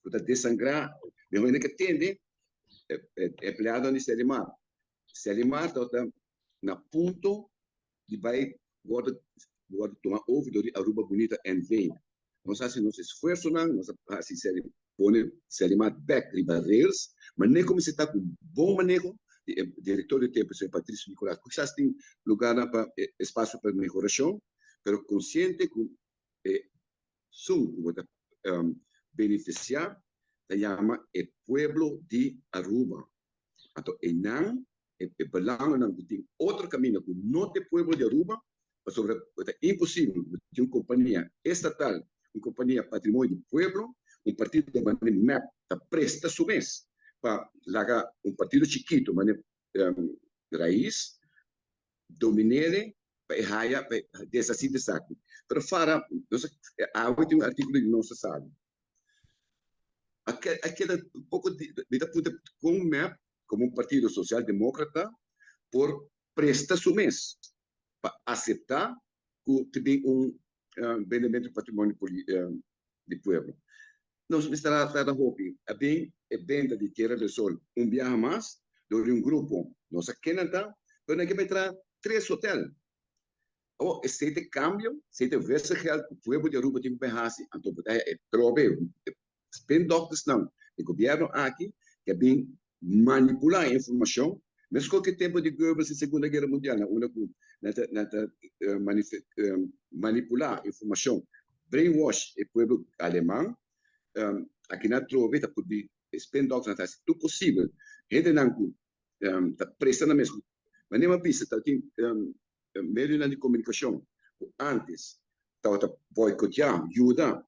para desangrar, de onde que atende, empleado de Selimar. Selimar está na ponto de vai agora tomar ouvido de Aruba Bonita em vem. Nós fazemos esforço, nós fazemos Selimar back de barreiras, mas nem como se está com bom manejo, diretor de tempo, o Patrício Nicolás, porque já tem lugar para espaço para melhoração, mas consciente que beneficiar se chama o pueblo de Aruba. Então, é belangrijk tem outro caminho que não tem pueblo de Aruba, mas é impossível ter uma companhia estatal, uma companhia patrimônio do pueblo, partido de MAP, que presta su vez para largar partido chiquito, raiz, dominere, para desasir de saco. Pero fora, há um artigo que não se sabe. Aquela pouco de com o MAP, como partido social-demócrata, por prestar su mês para aceitar que tem benefício patrimônio do povo. Nós estamos a hobby, é bem venda de Terra do Sol, viaje mais, de grupo, nós aqui não está, mas aqui vai trazer 3 hotéis. Esse cambio, esse verso real que o povo de Aruba tem que fazer, então, trove, spin doctors não, o governo aqui, que é bem manipular a informação, mas qualquer tempo de Goebbels na Segunda Guerra Mundial, manipular a informação, brainwash o povo alemão, aqui na trove, está por spin doctors, está tudo possível, gente não está prestando mesmo, mas nem uma pista, está tem meio de comunicação, antes, está boicotear, ajudar,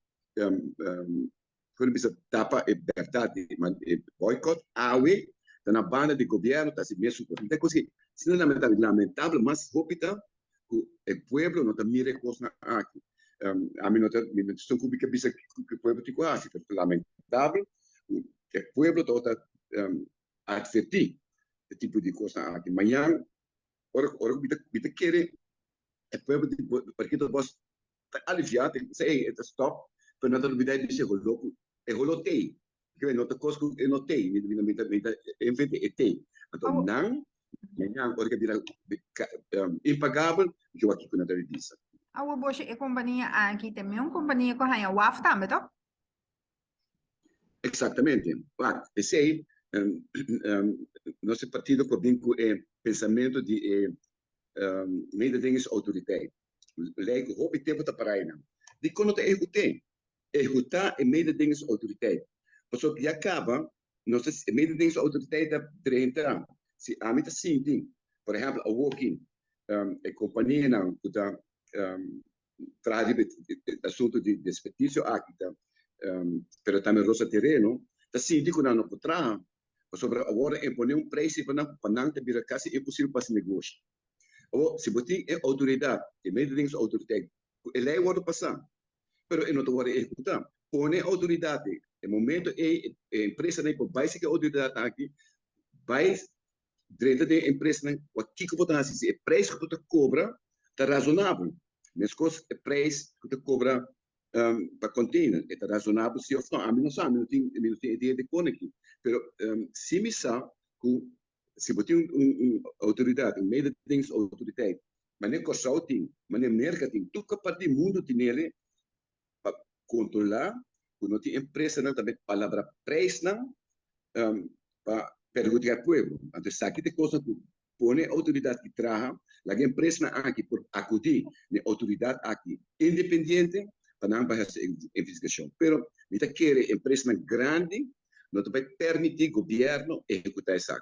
quando você tapa a verdade, boicote, na banda de governo, está se mesmo. Então, isso é lamentável, mas rápida, que o povo não está mirando coisas aqui. A mim não estou com que o povo tem quase, é lamentável, que o povo está advertir esse tipo de coisa aqui. Amanhã, ora que quer, o povo, porque nós está aliviado, sei, stop, para não olvidar de ser louco, é holotei. Que não está coisa que não tem, enfim, é tem. Então, não, ora que vira impagável, que eu aqui com a televisão. A Bosch é companhia aqui também, uma companhia que a WAF também, tá? Exatamente. Esse aí, nosso partido tem o pensamento de meio de autoridade. Lei que o tempo está para aí, não. De quando está executar é meio de autoridade. Porque que acaba, nossa meio de autoridade de entrar. Se a mim está sim, por exemplo, a Walking, a companhia não, que está traz assunto de desperdício aqui, pero também roça terreno, está sim, digo não pode trazer, sobre agora impor preço para não ter birocracia é impossível para esse negócio. Ou se você tem autoridade, e meio de autoridade, ele é o outro passar, pero ele não pode executar. Põe autoridade, no momento a empresa nem por básica autoridade aqui, vai dentro da empresa, o que que pode fazer, o preço que você cobra está razoável. Mas o preço que você cobra para container está razoável, se eu falar, a mim não sabe, não tem ideia de como aqui. Pero se me sabe que se você tem uma autoridade, um meio de autoridade, mas nem consulting, mas nem marketing, tudo que parte do mundo tem ele para controlar, quando tem empresa não também palavra preço não para perguntar ao povo. Então, aqui tem coisa que põe a autoridade que traz, a empresa aqui por acudir a autoridade aqui independente para não fazer investigação. Pero, se quer empresa grande, não vai permitir o governo executar isso.